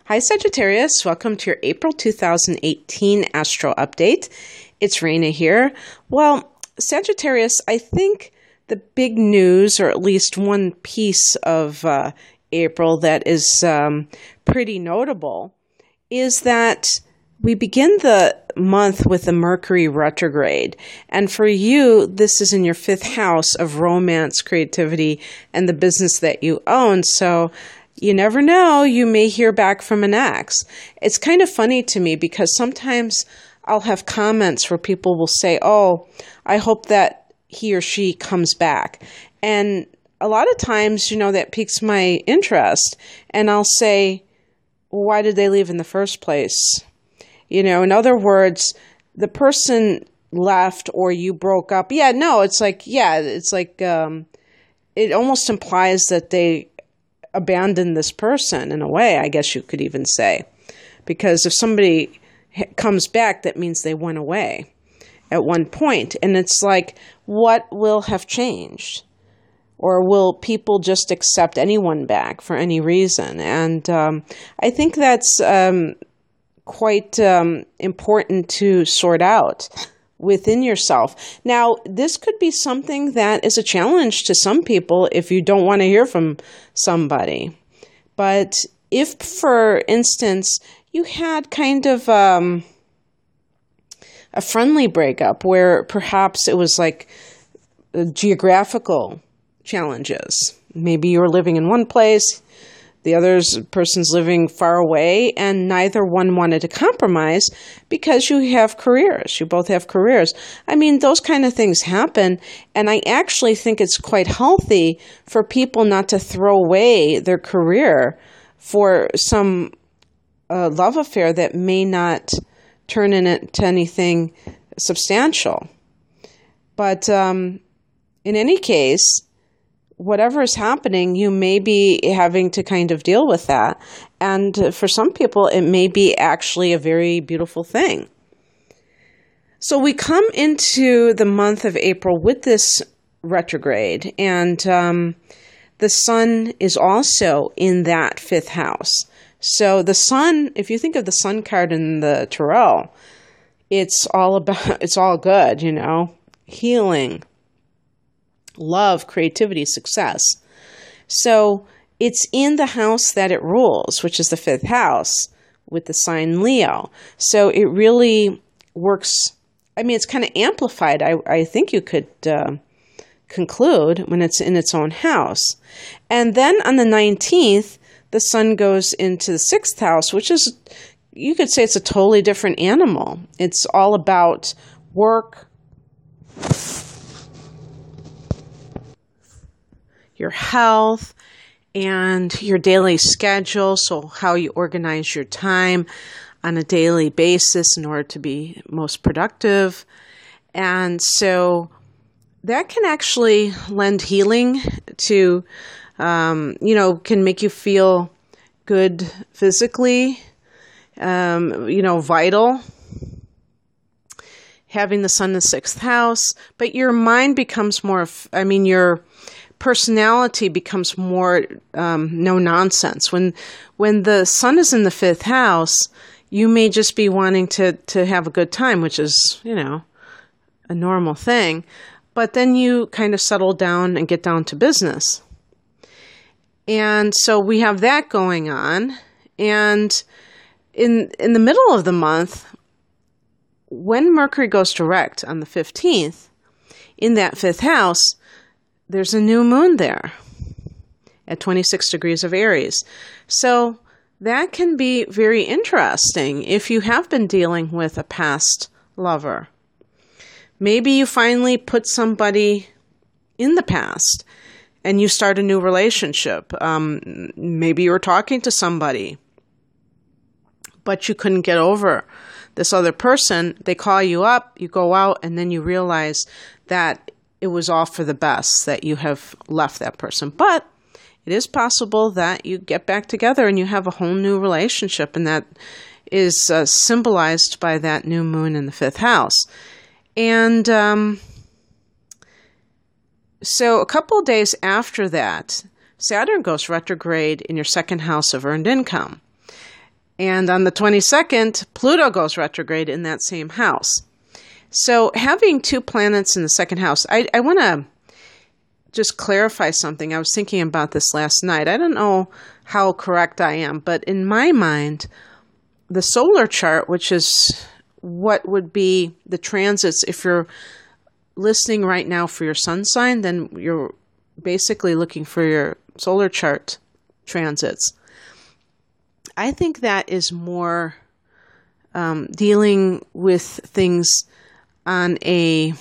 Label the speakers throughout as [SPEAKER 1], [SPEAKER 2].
[SPEAKER 1] Hi, Sagittarius. Welcome to your April 2018 Astro Update. It's Raina here. Well, Sagittarius, I think the big news, or at least one piece of April that is pretty notable, is that we begin the month with a Mercury retrograde. And for you, this is in your fifth house of romance, creativity, and the business that you own. So you never know, you may hear back from an ex. It's kind of funny to me because sometimes I'll have comments where people will say, oh, I hope that he or she comes back. And a lot of times, that piques my interest. And I'll say, why did they leave in the first place? In other words, the person left or you broke up. It almost implies that they abandon this person in a way, I guess you could even say. Because if somebody comes back, that means they went away at one point. And it's like, what will have changed? Or will people just accept anyone back for any reason? And I think that's quite important to sort out within yourself. Now, this could be something that is a challenge to some people if you don't want to hear from somebody. But if, for instance, you had kind of a friendly breakup where perhaps it was like geographical challenges. Maybe you were living in one place, the other person's living far away, and neither one wanted to compromise because you have careers. You both have careers. I mean, those kind of things happen, and I actually think it's quite healthy for people not to throw away their career for some love affair that may not turn into anything substantial. But in any case, whatever is happening, you may be having to kind of deal with that. And for some people, it may be actually a very beautiful thing. So we come into the month of April with this retrograde, and the sun is also in that fifth house. So the sun, if you think of the sun card in the tarot, it's all good, healing, love, creativity, success. So it's in the house that it rules, which is the fifth house with the sign Leo. So it really works. I mean, it's kind of amplified, I think you could conclude, when it's in its own house. And then on the 19th, the sun goes into the sixth house, which is, you could say it's a totally different animal. It's all about work, your health, and your daily schedule, so how you organize your time on a daily basis in order to be most productive. And so that can actually lend healing to, can make you feel good physically, vital, having the sun in the sixth house. But your mind becomes more, your personality becomes more no nonsense. When the sun is in the fifth house, you may just be wanting to have a good time, which is, a normal thing. But then you kind of settle down and get down to business. And so we have that going on. And in the middle of the month, when Mercury goes direct on the 15th, in that fifth house, there's a new moon there at 26 degrees of Aries. So that can be very interesting if you have been dealing with a past lover. Maybe you finally put somebody in the past and you start a new relationship. Maybe you were talking to somebody, but you couldn't get over this other person. They call you up, you go out, and then you realize that it was all for the best that you have left that person. But it is possible that you get back together and you have a whole new relationship, and that is symbolized by that new moon in the fifth house. And so a couple of days after that, Saturn goes retrograde in your second house of earned income. And on the 22nd, Pluto goes retrograde in that same house. So having two planets in the second house, I want to just clarify something. I was thinking about this last night. I don't know how correct I am, but in my mind, the solar chart, which is what would be the transits, if you're listening right now for your sun sign, then you're basically looking for your solar chart transits. I think that is more dealing with things on a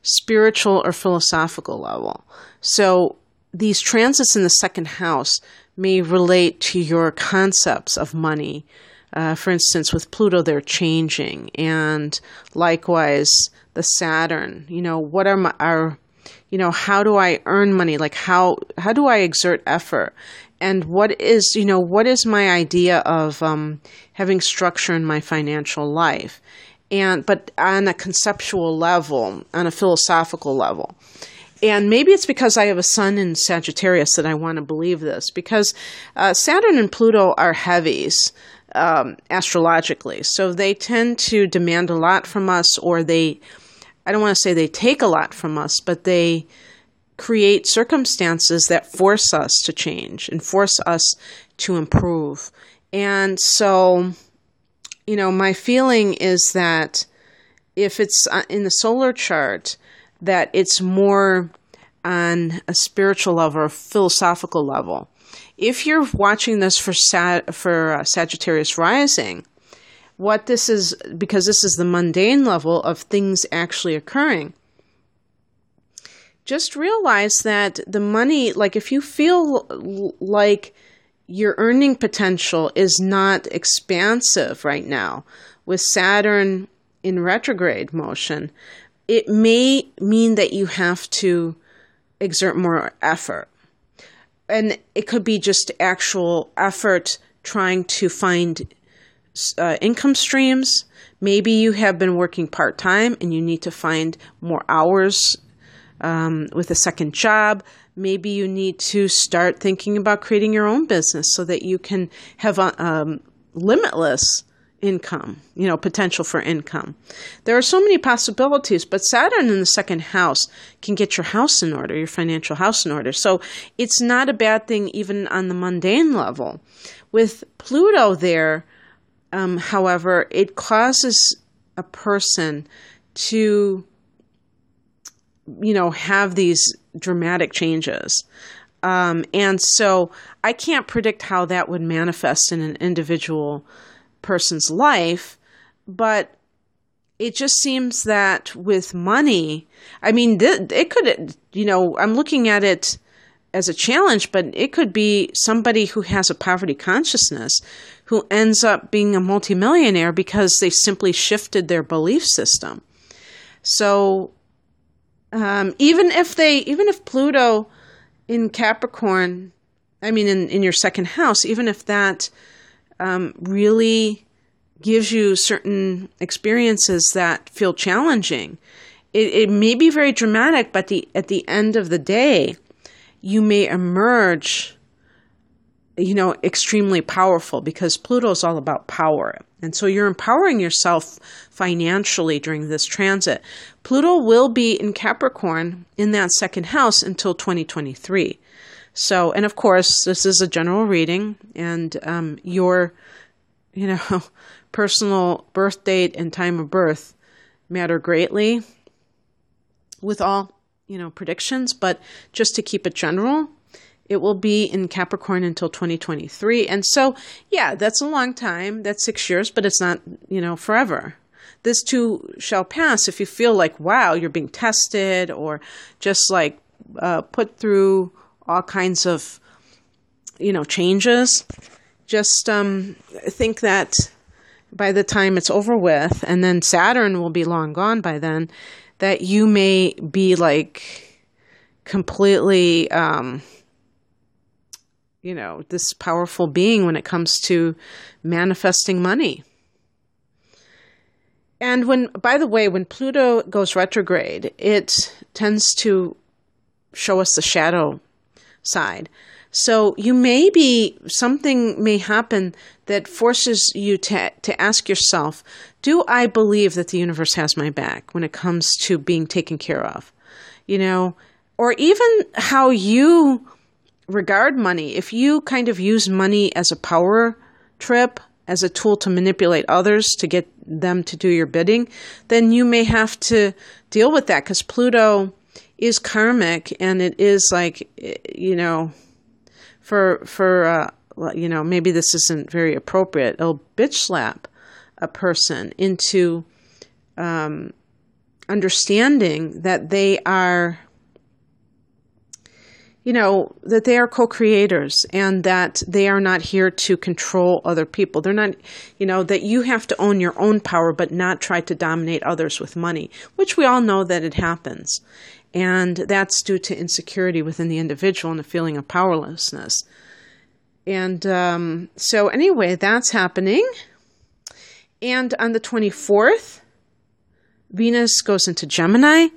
[SPEAKER 1] spiritual or philosophical level. So these transits in the second house may relate to your concepts of money. For instance, with Pluto, they're changing. And likewise, the Saturn, what are how do I earn money? Like how do I exert effort? And what is my idea of having structure in my financial life? But on a conceptual level, on a philosophical level. And maybe it's because I have a sun in Sagittarius that I want to believe this, because Saturn and Pluto are heavies astrologically. So they tend to demand a lot from us, or I don't want to say they take a lot from us, but they create circumstances that force us to change and force us to improve. And so, my feeling is that if it's in the solar chart, that it's more on a spiritual level or philosophical level. If you're watching this for Sagittarius rising, what this is, because this is the mundane level of things actually occurring, just realize that the money, like if you feel like your earning potential is not expansive right now with Saturn in retrograde motion, it may mean that you have to exert more effort. And it could be just actual effort trying to find income streams. Maybe you have been working part-time and you need to find more hours with a second job. Maybe you need to start thinking about creating your own business so that you can have limitless income, potential for income. There are so many possibilities, but Saturn in the second house can get your house in order, your financial house in order. So it's not a bad thing even on the mundane level. With Pluto there, however, it causes a person to, have these dramatic changes. And so I can't predict how that would manifest in an individual person's life, but it just seems that with money, it could, I'm looking at it as a challenge, but it could be somebody who has a poverty consciousness who ends up being a multimillionaire because they simply shifted their belief system. So even if Pluto in Capricorn, in your second house, even if that really gives you certain experiences that feel challenging, it may be very dramatic, but at the end of the day, you may emerge, extremely powerful, because Pluto is all about power. And so you're empowering yourself financially during this transit. Pluto will be in Capricorn in that second house until 2023. So, and of course, this is a general reading, and your, personal birth date and time of birth matter greatly with all, predictions. But just to keep it general, it will be in Capricorn until 2023. And so, yeah, that's a long time. That's 6 years, but it's not, forever. This too shall pass. If you feel like, wow, you're being tested, or just like put through all kinds of, changes, just think that by the time it's over with, and then Saturn will be long gone by then, that you may be like completely, this powerful being when it comes to manifesting money. And by the way, when Pluto goes retrograde, it tends to show us the shadow side. So something may happen that forces you to ask yourself, do I believe that the universe has my back when it comes to being taken care of? Or even how you regard money. If you kind of use money as a power trip, as a tool to manipulate others to get them to do your bidding, then you may have to deal with that, because Pluto is karmic, and it is like, maybe this isn't very appropriate. It'll bitch slap a person into understanding that they are, that they are co-creators, and that they are not here to control other people. They're not, that you have to own your own power, but not try to dominate others with money, which we all know that it happens. And that's due to insecurity within the individual and a feeling of powerlessness. And so anyway, that's happening. And on the 24th, Venus goes into Gemini.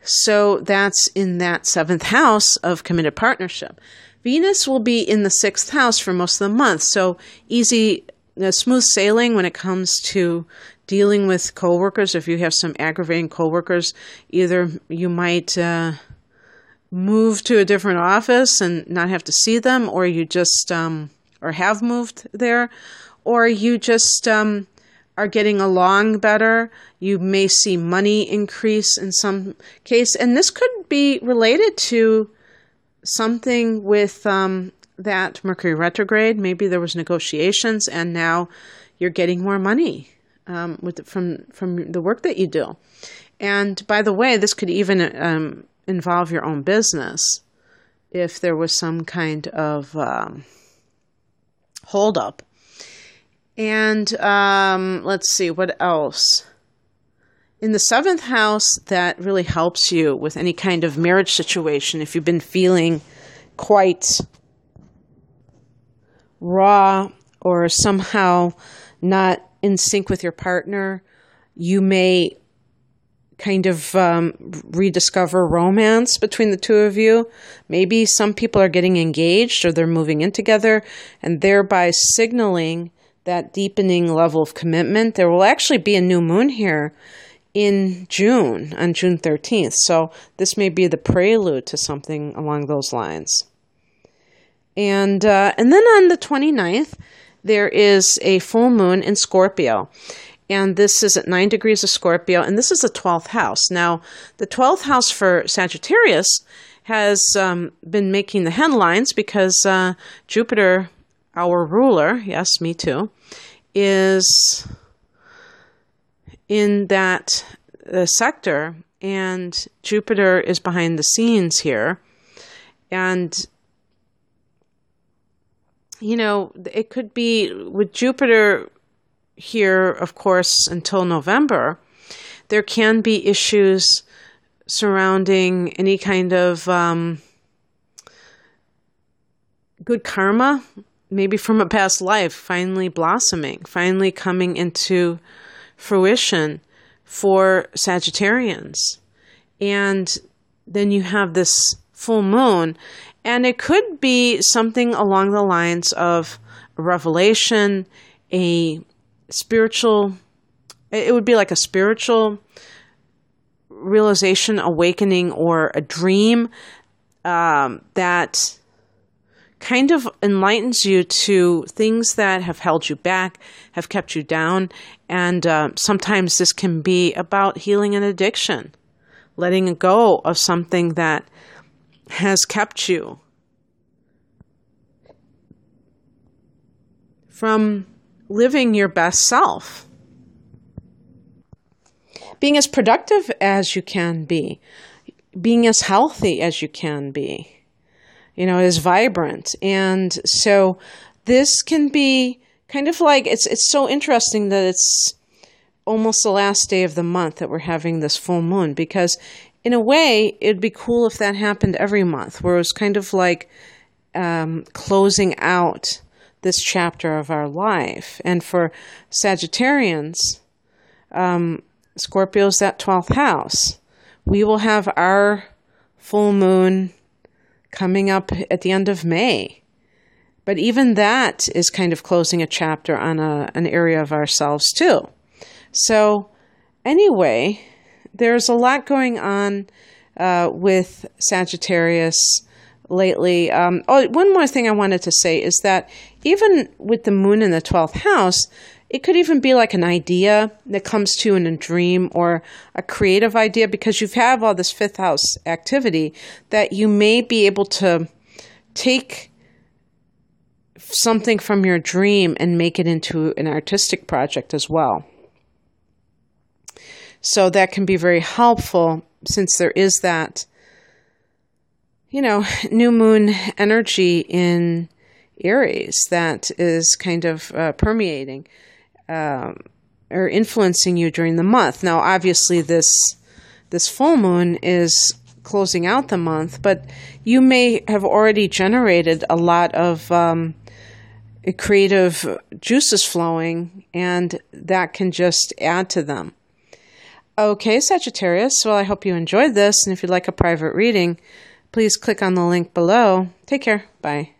[SPEAKER 1] So that's in that 7th house of committed partnership. Venus will be in the 6th house for most of the month. So smooth sailing when it comes to dealing with coworkers. If you have some aggravating coworkers, either you might move to a different office and not have to see them, or you just or have moved there, or you just are getting along better. You may see money increase in some case, and this could be related to something with that Mercury retrograde. Maybe there was negotiations, and now you're getting more money from the work that you do. And by the way, this could even involve your own business if there was some kind of holdup. And let's see, what else? In the 7th house, that really helps you with any kind of marriage situation. If you've been feeling quite raw or somehow not in sync with your partner, you may kind of rediscover romance between the two of you. Maybe some people are getting engaged, or they're moving in together, and thereby signaling that deepening level of commitment. There will actually be a new moon here in June, on June 13th. So this may be the prelude to something along those lines. And then on the 29th, there is a full moon in Scorpio. And this is at 9 degrees of Scorpio, and this is the 12th house. Now, the 12th house for Sagittarius has been making the headlines because Jupiter, our ruler, yes, me too, is in that sector, and Jupiter is behind the scenes here. And, it could be with Jupiter here, of course, until November, there can be issues surrounding any kind of good karma, maybe from a past life, finally blossoming, finally coming into fruition for Sagittarians. And then you have this full moon, and it could be something along the lines of a revelation, it would be like a spiritual realization, awakening, or a dream that kind of enlightens you to things that have held you back, have kept you down. And sometimes this can be about healing an addiction, letting go of something that has kept you from living your best self, being as productive as you can be, being as healthy as you can be, as vibrant. And so this can be kind of like, it's so interesting that it's almost the last day of the month that we're having this full moon, because in a way, it'd be cool if that happened every month, where it was kind of like closing out this chapter of our life. And for Sagittarians, Scorpio's that 12th house. We will have our full moon coming up at the end of May. But even that is kind of closing a chapter on an area of ourselves too. So anyway, there's a lot going on with Sagittarius lately. One more thing I wanted to say is that even with the moon in the 12th house, it could even be like an idea that comes to you in a dream or a creative idea, because you have all this 5th house activity that you may be able to take something from your dream and make it into an artistic project as well. So that can be very helpful, since there is that, new moon energy in Aries that is kind of permeating or influencing you during the month. Now, obviously, this full moon is closing out the month, but you may have already generated a lot of creative juices flowing, and that can just add to them. Okay, Sagittarius, well, I hope you enjoyed this, and if you'd like a private reading, please click on the link below. Take care. Bye.